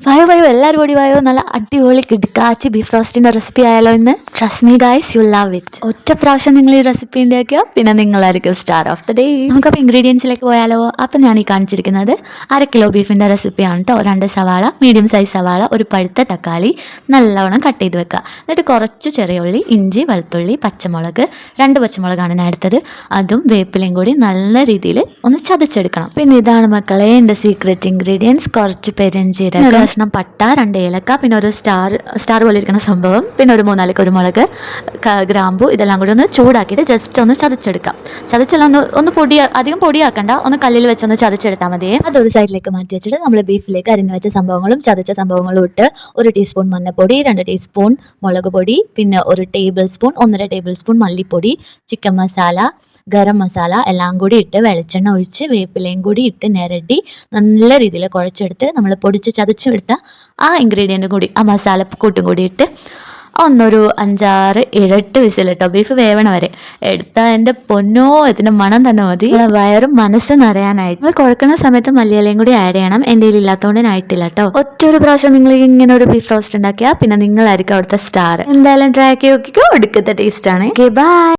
വായോ വായോ എല്ലാവരും ഓടി വായോ, നല്ല അടിപൊളി കിടക്കാച്ചി ബീഫ് റോസ്റ്റിൻ്റെ റെസിപ്പി ആയാലോ ഇന്ന്. Trust me guys, you love it. ഒറ്റ പ്രാവശ്യം നിങ്ങൾ ഈ റെസിപ്പി ഉണ്ടാക്കിയോ പിന്നെ നിങ്ങളായിരിക്കും സ്റ്റാർ ഓഫ് ദ ഡേ. നമുക്കപ്പോൾ ഇൻഗ്രീഡിയൻസിലേക്ക് പോയാലോ. അപ്പം ഞാൻ ഈ കാണിച്ചിരിക്കുന്നത് 1/2 കിലോ ബീഫിൻ്റെ റെസിപ്പിയാണ് കേട്ടോ. 2 സവാള, മീഡിയം സൈസ് സവാള, ഒരു പഴുത്ത തക്കാളി നല്ലവണ്ണം കട്ട് ചെയ്ത് വെക്കുക. എന്നിട്ട് കുറച്ച് ചെറിയ ഉള്ളി, ഇഞ്ചി, വെളുത്തുള്ളി, പച്ചമുളക്, 2 പച്ചമുളകാണ് ഞാൻ എടുത്തത്. അതും വേപ്പിലയും കൂടി നല്ല രീതിയിൽ ഒന്ന് ചതച്ചെടുക്കണം. പിന്നെ ഇതാണ് മക്കളെ എൻ്റെ സീക്രട്ട് ഇൻഗ്രീഡിയൻസ്. കുറച്ച് പെരുംജീരകം, കഷ്ണം പട്ട, 2 ഏലക്ക, പിന്നെ ഒരു സ്റ്റാർ പോലെ ഇരിക്കുന്ന സംഭവം, പിന്നെ ഒരു 3-4 കുരുമുളക്, ഗ്രാമ്പു, ഇതെല്ലാം കൂടി ഒന്ന് ചൂടാക്കിയിട്ട് ജസ്റ്റ് ഒന്ന് ചതച്ചെടുക്കാം. ചതച്ചെല്ലാം ഒന്ന് അധികം പൊടിയാക്കണ്ട, ഒന്ന് കല്ലിൽ വെച്ചൊന്ന് ചതച്ചെടുത്താൽ മതിയേ. അതൊരു സൈഡിലേക്ക് മാറ്റി വെച്ചിട്ട് നമ്മൾ ബീഫിലേക്ക് അരിഞ്ഞു വെച്ച സംഭവങ്ങളും ചതച്ച സംഭവങ്ങളും ഇട്ട് 1 ടീസ്പൂൺ മഞ്ഞൾപ്പൊടി, 2 ടീസ്പൂൺ മുളക് പൊടി, പിന്നെ 1 ടേബിൾ സ്പൂൺ 1.5 ടേബിൾ സ്പൂൺ മല്ലിപ്പൊടി, ചിക്കൻ മസാല, ഗരം മസാല എല്ലാം കൂടി ഇട്ട് വെളിച്ചെണ്ണ ഒഴിച്ച് വേപ്പിലയും കൂടി ഇട്ട് നിരട്ടി നല്ല രീതിയിൽ കുഴച്ചെടുത്ത് നമ്മൾ പൊടിച്ച് ചതച്ചെടുത്ത ആ ഇൻഗ്രീഡിയൻറ്റും കൂടി ആ മസാല കൂട്ടും കൂടി ഇട്ട് ഒന്നൊരു 5-6 8 വിസിലിട്ടോ, ബീഫ് വേവണ വരെ എടുത്താൽ എൻ്റെ പൊന്നോ ഇതിൻ്റെ മണം തന്നെ മതി വയറും മനസ്സും നിറയാനായിട്ട്. നിങ്ങൾ കുഴക്കുന്ന സമയത്ത് മല്ലിയിലയും കൂടി ആഡ് ചെയ്യണം. എൻ്റെ കയ്യിൽ ഇല്ലാത്തതുകൊണ്ട് ഞാൻ ആയിട്ടില്ല കേട്ടോ. ഒറ്റൊരു പ്രാവശ്യം നിങ്ങൾ ഇങ്ങനെ ഒരു ബീഫ് റോസ്റ്റ് ഉണ്ടാക്കിയാൽ പിന്നെ നിങ്ങളായിരിക്കും അവിടുത്തെ സ്റ്റാർ. എന്തായാലും ട്രൈ ആക്കി നോക്കിക്കോ, ഒടുക്കത്തെ ടേസ്റ്റാണ്. Okay bye.